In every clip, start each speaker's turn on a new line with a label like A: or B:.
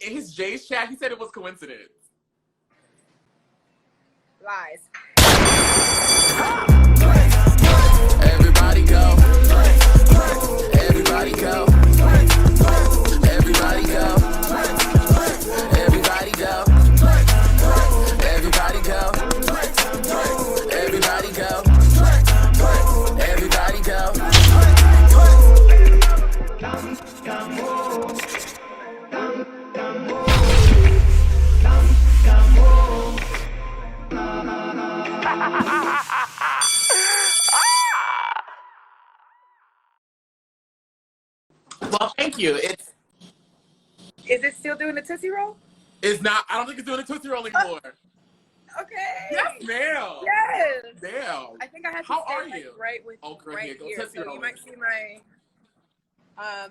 A: in his Jay's chat, he said it was coincidence.
B: Lies.
A: Everybody go. Everybody go. Everybody go. Everybody go. Everybody go. Everybody go. Everybody go. Well, thank you.
B: Is it still doing the Tootsie Roll?
A: It's not. I don't think it's doing a Tootsie Roll anymore.
B: Okay.
A: Yes, ma'am.
B: Yes.
A: Damn.
B: I think I have to
A: How
B: stay
A: are
B: like,
A: you?
B: right with
A: Oh, girl,
B: right
A: go
B: here.
A: Tootsie
B: So
A: Roll.
B: you might see my.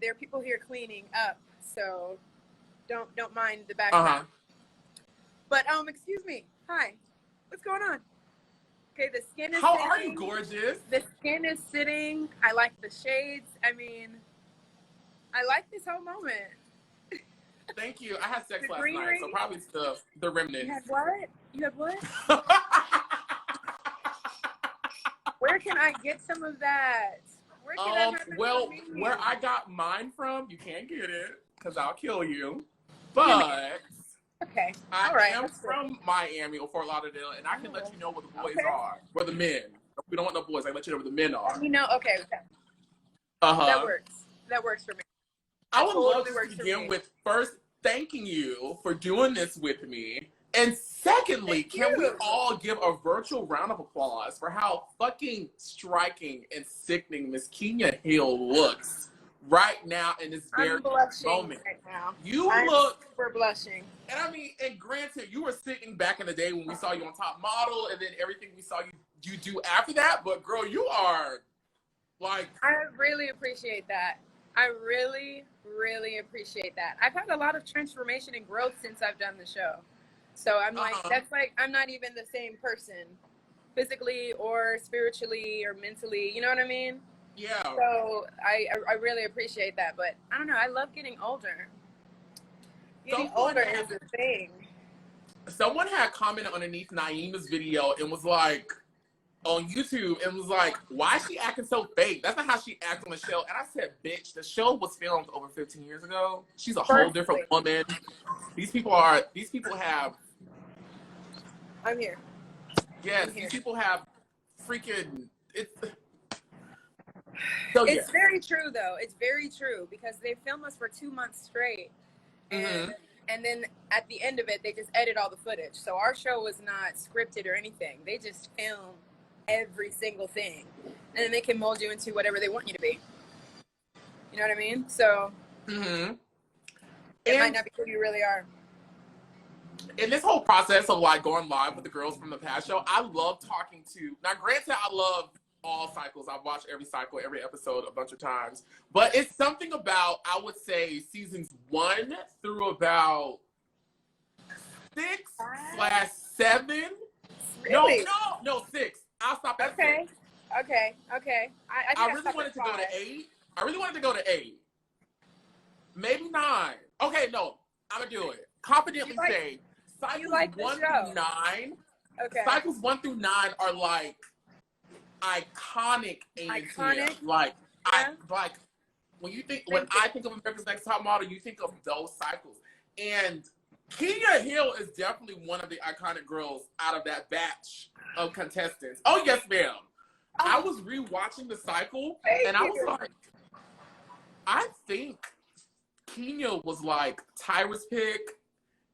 B: There are people here cleaning up, so don't mind the background. But excuse me. Hi. What's going on? Okay, the skin is
A: How
B: sitting.
A: are you, gorgeous?
B: The skin is sitting. I like the shades. I mean, I like this whole moment.
A: Thank you. I had sex
B: The
A: last
B: greenery.
A: night, so probably the remnants.
B: You had what? You had what? Where can I get some of that? Where can I have
A: where I got mine from, you can't get it because I'll kill you. But
B: okay,
A: I
B: all right.
A: am from Miami or Fort Lauderdale, and I can let you know where the boys are, where the men. We don't want no boys. I let you know where the men are.
B: You know, okay. That works. That works for me.
A: I would love to begin with first thanking you for doing this with me. And secondly, can we all give a virtual round of applause for how fucking striking and sickening Miss Keenyah Hill looks right now in this very moment.
B: Right now.
A: I'm look
B: super blushing.
A: And I mean, and granted, you were sickening back in the day when we saw you on Top Model, and then everything we saw you do after that. But girl, you are like, I
B: really appreciate that. I really, really appreciate that. I've had a lot of transformation and growth since I've done the show. So I'm like, that's like, I'm not even the same person physically or spiritually or mentally, you know what I mean?
A: Yeah.
B: So I really appreciate that. But I don't know, I love getting older. Getting older is a thing.
A: Someone had commented underneath Naima's video and was like, on YouTube, and was like, why is she acting so fake? That's not how she acts on the show. And I said, bitch, the show was filmed over 15 years ago. She's a whole different woman. These people have.
B: I'm here.
A: Yes, these people have freaking. It's
B: very true, though. It's very true because they film us for 2 months straight, and then at the end of it, they just edit all the footage. So our show was not scripted or anything. They just film every single thing, and then they can mold you into whatever they want you to be. You know what I mean? So it might not be who you really are.
A: In this whole process of like going live with the girls from the past show, I love talking to. Now, granted, I love all cycles. I've watched every cycle, every episode a bunch of times, but it's something about, I would say, seasons 1 through about 6/7.
B: Really?
A: No, 6. I'll stop at 6.
B: Okay. I
A: really wanted to go to 8. I really wanted to go to 8. Maybe 9. Okay, no, I'm gonna do it. Confidently say cycles 1 through 9. Okay. Cycles 1 through 9 are like iconic. Like when I think of America's Next Top Model, you think of those cycles. And Keenyah Hill is definitely one of the iconic girls out of that batch of contestants. Oh, yes, ma'am. I was rewatching the cycle, and I was like, I think Keenyah was like Tyra's pick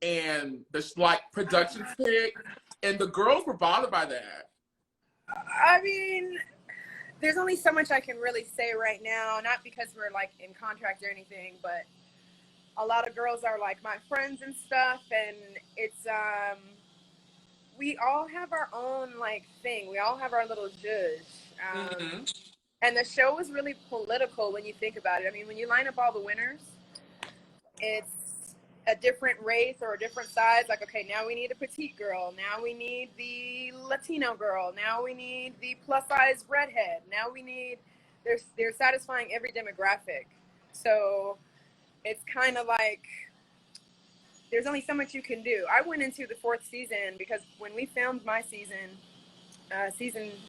A: and the production's pick, and the girls were bothered by that.
B: I mean, there's only so much I can really say right now, not because we're like in contract or anything, but a lot of girls are like my friends and stuff, and it's we all have our own like thing. We all have our little zhuzh. And the show was really political when you think about it. I mean, when you line up all the winners, it's a different race or a different size. Like, okay, now we need a petite girl. Now we need the Latino girl. Now we need the plus size redhead. Now we need, they're satisfying every demographic. So it's kind of like, there's only so much you can do. I went into the 4th season because when we filmed my season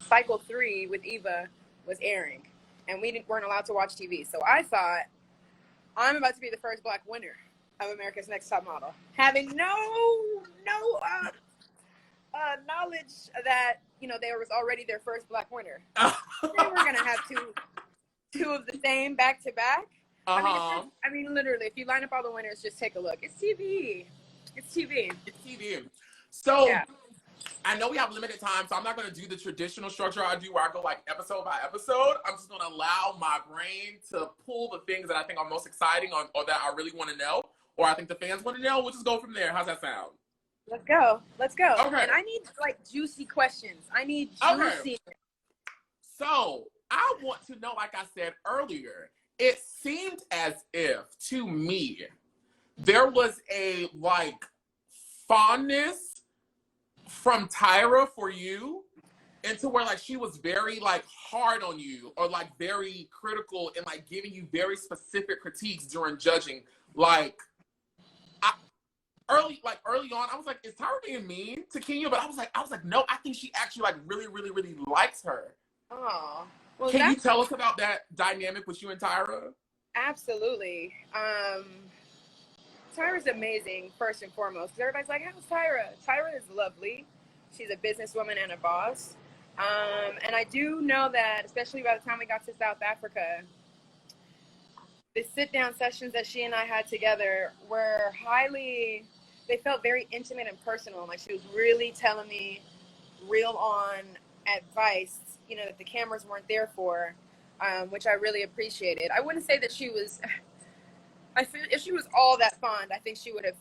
B: cycle 3 with Eva was airing, and we weren't allowed to watch TV. So I thought, I'm about to be the first Black winner of America's Next Top Model, having no knowledge that, you know, there was already their first Black winner. They were gonna have two of the same back to back. I mean, literally, if you line up all the winners, just take a look. It's TV. It's TV.
A: It's TV. So.
B: Yeah.
A: I know we have limited time, so I'm not going to do the traditional structure I do where I go like episode by episode. I'm just going to allow my brain to pull the things that I think are most exciting or that I really want to know, or I think the fans want to know. We'll just go from there. How's that sound?
B: Let's go.
A: Okay.
B: And I need like juicy questions. I need juicy.
A: Okay. So I want to know, like I said earlier, it seemed as if, to me, there was a like fondness from Tyra for you, into where like she was very like hard on you, or like very critical and like giving you very specific critiques during judging. Like early on, I was like, is Tyra being mean to Keenyah? But I was like, no, I think she actually like really, really, really likes her.
B: Oh, well,
A: can you tell us about that dynamic with you and Tyra?
B: Absolutely. Tyra's amazing, first and foremost, because everybody's like, how's Tyra? Tyra is lovely. She's a businesswoman and a boss. And I do know that, especially by the time we got to South Africa, the sit-down sessions that she and I had together were they felt very intimate and personal. Like, she was really telling me real on advice, you know, that the cameras weren't there for, which I really appreciated. I wouldn't say that she was... I feel if she was all that fond, I think she would have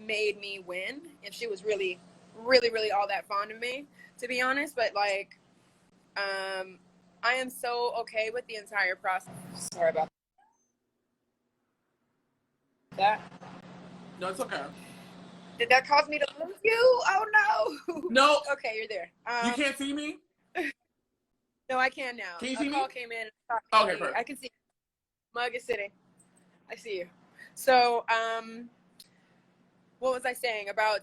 B: made me win if she was really, really, really all that fond of me, to be honest. But like, I am so okay with the entire process. Sorry about that.
A: No, it's okay.
B: Did that cause me to lose you? Oh no.
A: No.
B: Okay, you're there.
A: You can't see me?
B: No, I can now.
A: Can you see me?
B: A call came in.
A: Okay, perfect.
B: I can see. Mug is sitting. I see you. So, what was I saying about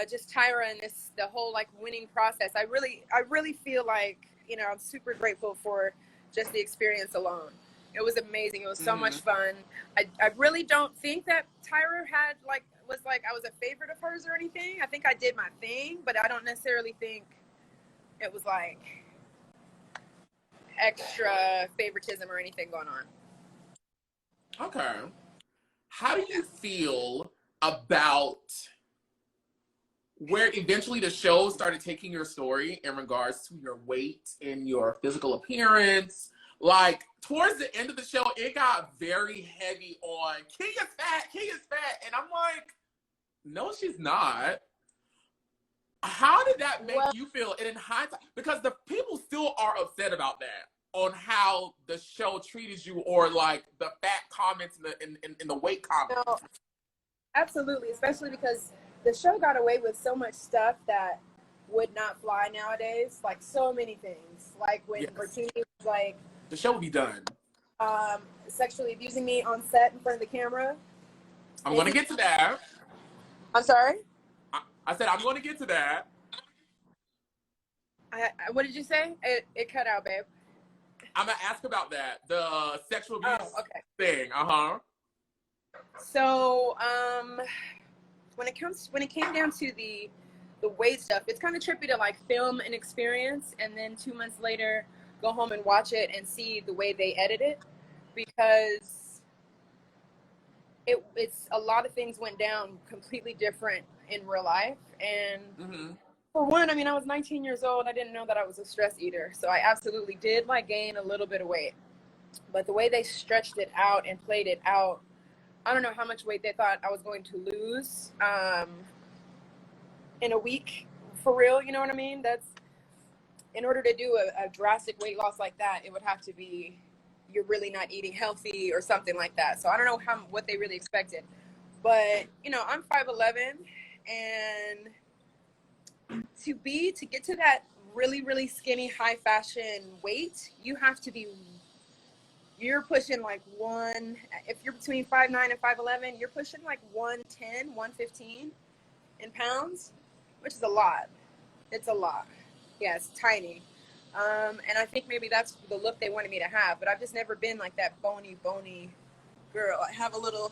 B: just Tyra and the whole like winning process? I really feel like, you know, I'm super grateful for just the experience alone. It was amazing. It was so much fun. I really don't think that Tyra was I was a favorite of hers or anything. I think I did my thing, but I don't necessarily think it was like extra favoritism or anything going on.
A: Okay. How do you feel about where eventually the show started taking your story in regards to your weight and your physical appearance? Like, towards the end of the show, it got very heavy on Keenyah's fat. And I'm like, no, she's not. How did that make you feel? And in hindsight, because the people still are upset about that, on how the show treated you, or like the fat comments in the weight comments.
B: No, absolutely, especially because the show got away with so much stuff that would not fly nowadays. Like so many things. Like when Bertini was like,
A: the show would be done.
B: Sexually abusing me on set in front of the camera.
A: I'm going to get to that.
B: I'm sorry?
A: I said I'm going to get to that.
B: What did you say? It cut out, babe.
A: I'm going to ask about that. The sexual abuse thing.
B: So, when it came down to the weight stuff, it's kind of trippy to like film an experience and then 2 months later go home and watch it and see the way they edit it, because it's a lot of things went down completely different in real life. And for one, I mean, I was 19 years old. I didn't know that I was a stress eater. So I absolutely did like gain a little bit of weight, but the way they stretched it out and played it out, I don't know how much weight they thought I was going to lose in a week, for real. You know what I mean? That's, in order to do a drastic weight loss like that, it would have to be you're really not eating healthy or something like that. So I don't know what they really expected. But, you know, I'm 5'11", and to get to that really, really skinny, high fashion weight, you have to you're pushing like if you're between 5'9" and 5'11", you're pushing like 110, 115 in pounds, which is a lot. It's a lot. Yeah, it's tiny. And I think maybe that's the look they wanted me to have, but I've just never been like that bony girl. I have a little...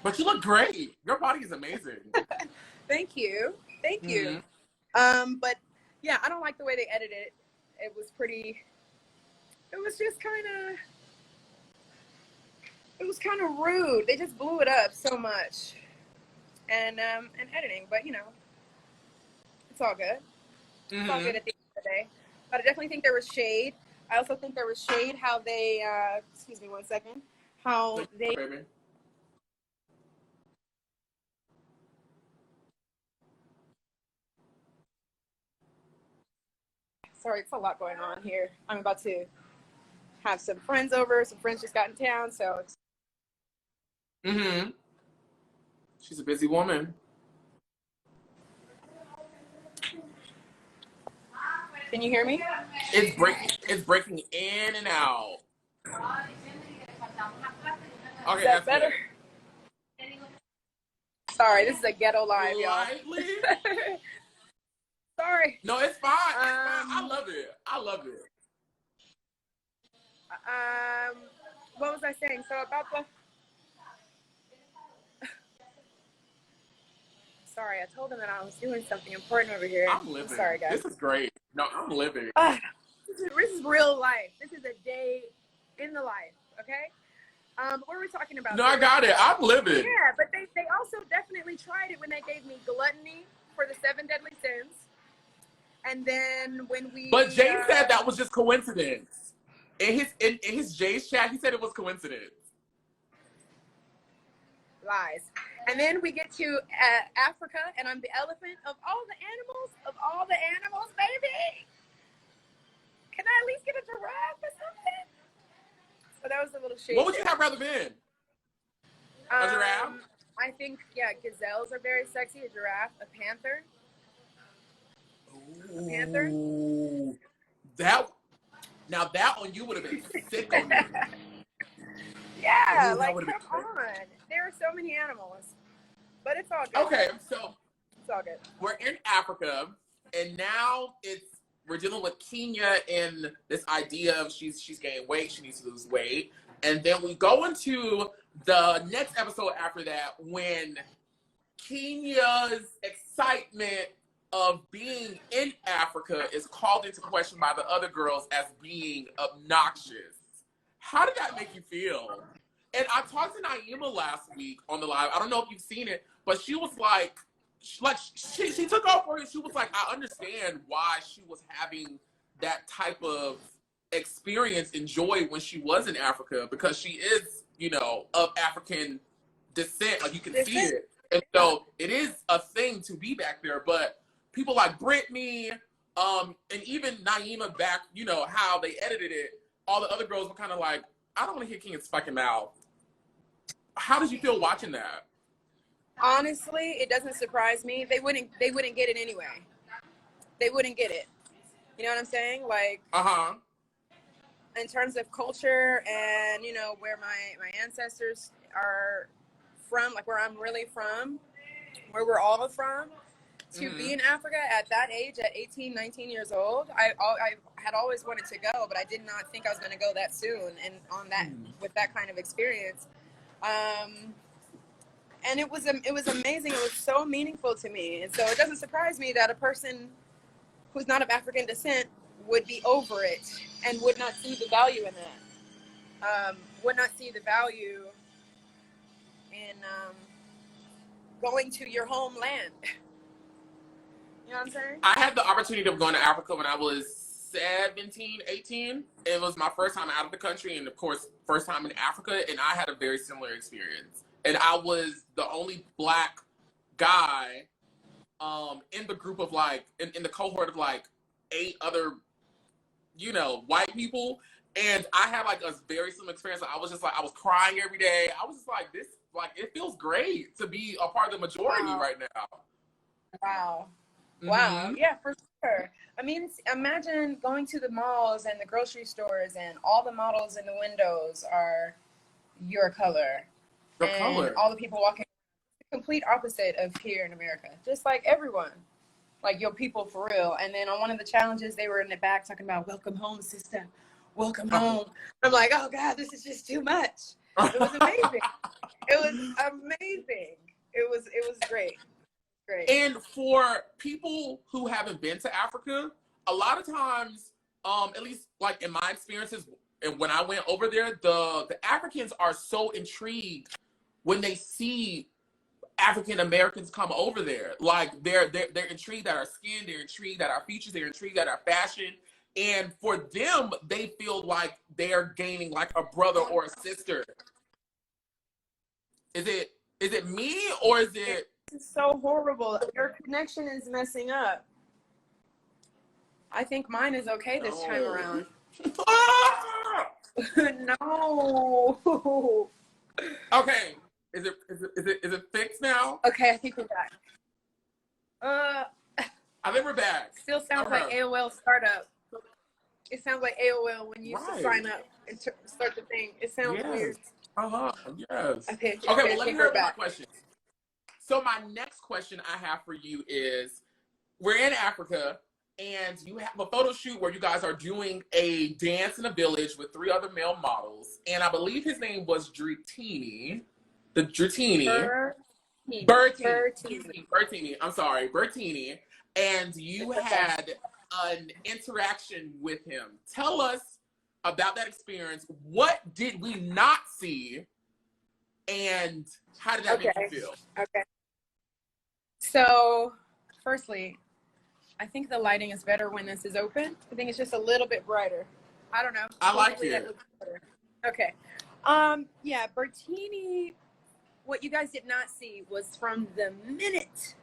A: But you look great. Your body is amazing.
B: Thank you. But yeah, I don't like the way they edited it. It was just it was kind of rude. They just blew it up so much. And editing, but you know, it's all good. It's all good at the end of the day. But I definitely think there was shade. I also think there was shade how they, excuse me one second, how they...
A: Baby.
B: Sorry, it's a lot going on here. I'm about to have some friends over. Some friends just got in town, so it's...
A: She's a busy woman.
B: Can you hear me?
A: It's breaking in and out. Okay,
B: is that better? Good. Sorry, this is a ghetto live, y'all. Sorry.
A: No, it's fine. I love it.
B: What was I saying? So about the... Sorry, I told him that I was doing something important over here.
A: I'm living.
B: I'm sorry, guys.
A: This is great. No, I'm living.
B: This is real life. This is a day in the life, okay? What are we talking about?
A: No, I got it. I'm living.
B: Yeah, but they also definitely tried it when they gave me gluttony for the 7 deadly sins. And then when we...
A: But Jay said that was just coincidence. In his Jay's chat, he said it was coincidence.
B: Lies. And then we get to Africa, and I'm the elephant of all the animals, baby. Can I at least get a giraffe or something? So that was a little shade.
A: What would you have rather been? A giraffe?
B: I think, yeah, gazelles are very sexy. A giraffe, a panther.
A: Ooh,
B: a panther.
A: That one you would have been sick on me.
B: Yeah, like come on. There are so many animals. But it's all good.
A: Okay, so
B: it's all good.
A: We're in Africa, and now we're dealing with Keenyah and this idea of she's gaining weight, she needs to lose weight. And then we go into the next episode after that when Keenyah's excitement of being in Africa is called into question by the other girls as being obnoxious. How did that make you feel? And I talked to Naima last week on the live. I don't know if you've seen it, but she was like she took off for it. She was like, I understand why she was having that type of experience and joy when she was in Africa, because she is, of African descent. Like, you can see it. And so it is a thing to be back there. But people like Brittany, and even Naima back, how they edited it, all the other girls were kind of like, I don't want to hear Keenyah's fucking mouth. How did you feel watching that?
B: Honestly, it doesn't surprise me. They wouldn't get it anyway. They wouldn't get it. You know what I'm saying? Like, in terms of culture and, where my ancestors are from, like where I'm really from, where we're all from, to be in Africa at that age, at 18, 19 years old, I had always wanted to go, but I did not think I was going to go that soon and with that kind of experience. And it was amazing. It was so meaningful to me. And so it doesn't surprise me that a person who's not of African descent would be over it and would not see the value in that. Would not see the value in going to your homeland. You know what I'm saying? I
A: had the opportunity of going to Africa when I was 17, 18. It was my first time out of the country, and of course, first time in Africa, and I had a very similar experience. And I was the only Black guy in the group of in the cohort of 8 other, white people. And I had a very similar experience. I was just I was crying every day. I was just this, it feels great to be a part of the majority right now.
B: Wow. Wow. Yeah, for sure. I mean, imagine going to the malls and the grocery stores and all the models in the windows are your color.
A: Your
B: and
A: color.
B: all the people walking, the complete opposite of here in America. Just like everyone. Like your people for real. And then on one of the challenges, they were in the back talking about welcome home, sister. Welcome home. I'm like, oh God, this is just too much. It was amazing. It was amazing. It was great. Great.
A: And for people who haven't been to Africa, a lot of times, at least like in my experiences, and when I went over there, the Africans are so intrigued when they see African Americans come over there. Like they're intrigued at our skin, they're intrigued at our features, they're intrigued at our fashion. And for them, they feel like they're gaining like a brother or a sister. Is it me or is it?
B: This is so horrible. Your connection is messing up. I think mine is okay this time around. No.
A: Okay. Is it fixed now?
B: Okay, I think we're back.
A: I think we're back.
B: Still sounds like AOL startup. It sounds like AOL when you used to sign up and start the thing. It sounds weird.
A: Yes.
B: Okay,
A: well, let me hear my questions. So my next question I have for you is, we're in Africa, and you have a photo shoot where you guys are doing a dance in a village with 3 other male models, and I believe his name was Bertini. I'm sorry, Bertini. And you had an interaction with him. Tell us about that experience. What did we not see? And how did that make you feel?
B: Okay. So, firstly, I think the lighting is better when this is open. I think it's just a little bit brighter. I don't know.
A: I like it.
B: Okay. Yeah, Bertini, what you guys did not see was from the minute.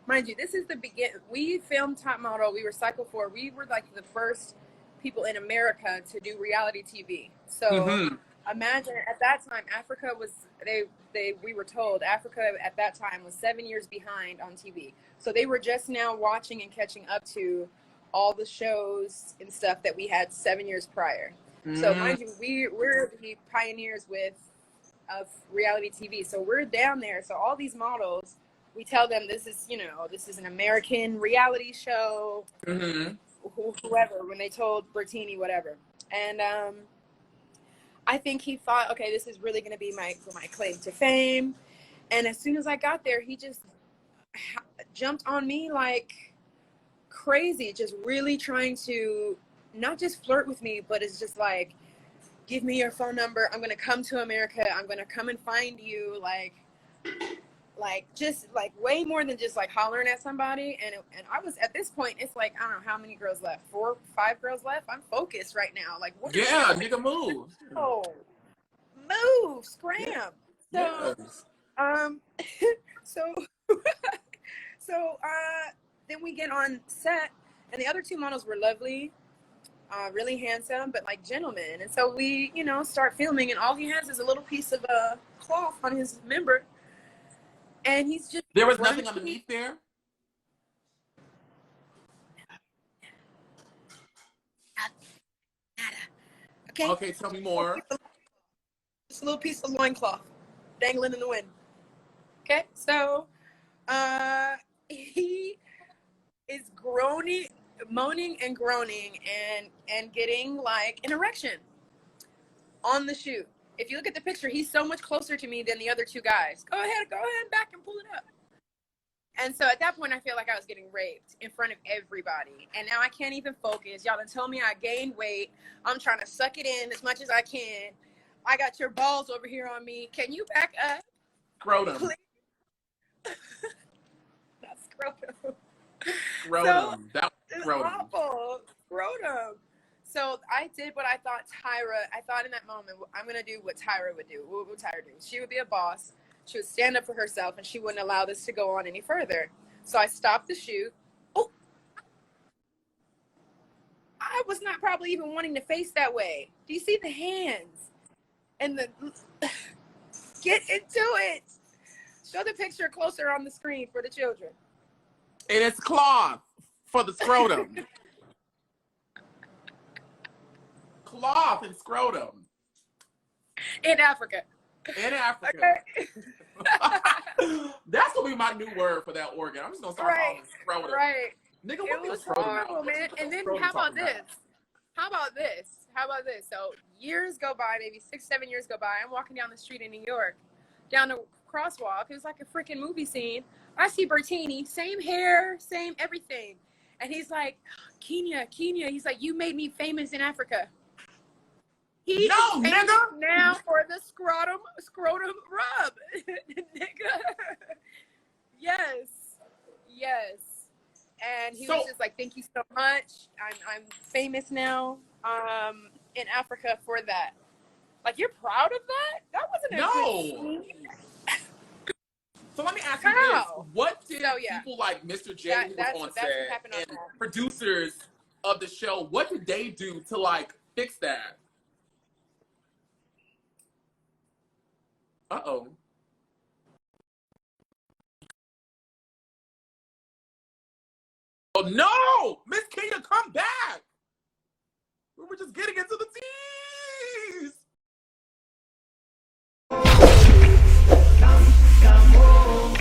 B: Mind you, this is the beginning. We filmed Top Model. We were Cycle 4. We were like the first people in America to do reality TV. So imagine at that time, Africa was, we were told Africa at that time was 7 years behind on TV. So they were just now watching and catching up to all the shows and stuff that we had 7 years prior. So mind you, we're the pioneers of reality TV. So we're down there. So all these models, we tell them this is an American reality show, whoever, when they told Bertini, whatever. And I think he thought, okay, this is really going to be my claim to fame. And as soon as I got there, he just jumped on me like crazy, just really trying to not just flirt with me, but it's just like, give me your phone number. I'm going to come to America. I'm going to come and find you. Like just like way more than just like hollering at somebody. And I was at this point, it's like, I don't know how many girls left, 4 or 5 girls left. I'm focused right now. Like, what?
A: Yeah, nigga, move.
B: Oh, move, scram. So, then we get on set, and the other 2 models were lovely, really handsome, but like gentlemen. And so we, start filming, and all he has is a little piece of cloth on his member. And he's just...
A: There was nothing underneath there? Nada. Okay, tell me more.
B: Just a little piece of loincloth dangling in the wind. Okay, so he is moaning and groaning and getting like an erection on the shoot. If you look at the picture, he's so much closer to me than the other 2 guys. Go ahead back and pull it up. And so at that point, I feel like I was getting raped in front of everybody. And now I can't even focus. Y'all done told me I gained weight. I'm trying to suck it in as much as I can. I got your balls over here on me. Can you back up?
A: Scrotum.
B: Not scrotum.
A: Scrotum. That was scrotum.
B: Awful. Scrotum. So I did what I thought I thought in that moment, I'm going to do what Tyra would do. What would Tyra do? She would be a boss. She would stand up for herself, and she wouldn't allow this to go on any further. So I stopped the shoot. Oh, I was not probably even wanting to face that way. Do you see the hands? And the, get into it. Show the picture closer on the screen for the children.
A: And it's cloth. for the scrotum. Cloth and scrotum.
B: In Africa.
A: In Africa.
B: Okay.
A: That's gonna be my new word for that organ. I'm just gonna start calling it scrotum.
B: Right.
A: Nigga,
B: It was horrible, man. And then how about this? So years go by, maybe 6-7 years go by. I'm walking down the street in New York, down the crosswalk. It was like a freaking movie scene. I see Bertini, same hair, same everything. And he's like, Keenyah. He's like, you made me famous in Africa. He's famous now for the scrotum rub. Nigga. Yes. And he was just like, thank you so much. I'm famous now in Africa for that. Like, you're proud of that? That wasn't a good scene.
A: So let me ask you this. What did people like Mr. J who was on set and producers of the show, what did they do to like fix that? Uh-oh. Oh no! Miss Keenyah, come back! We were just getting into the tease! Come home.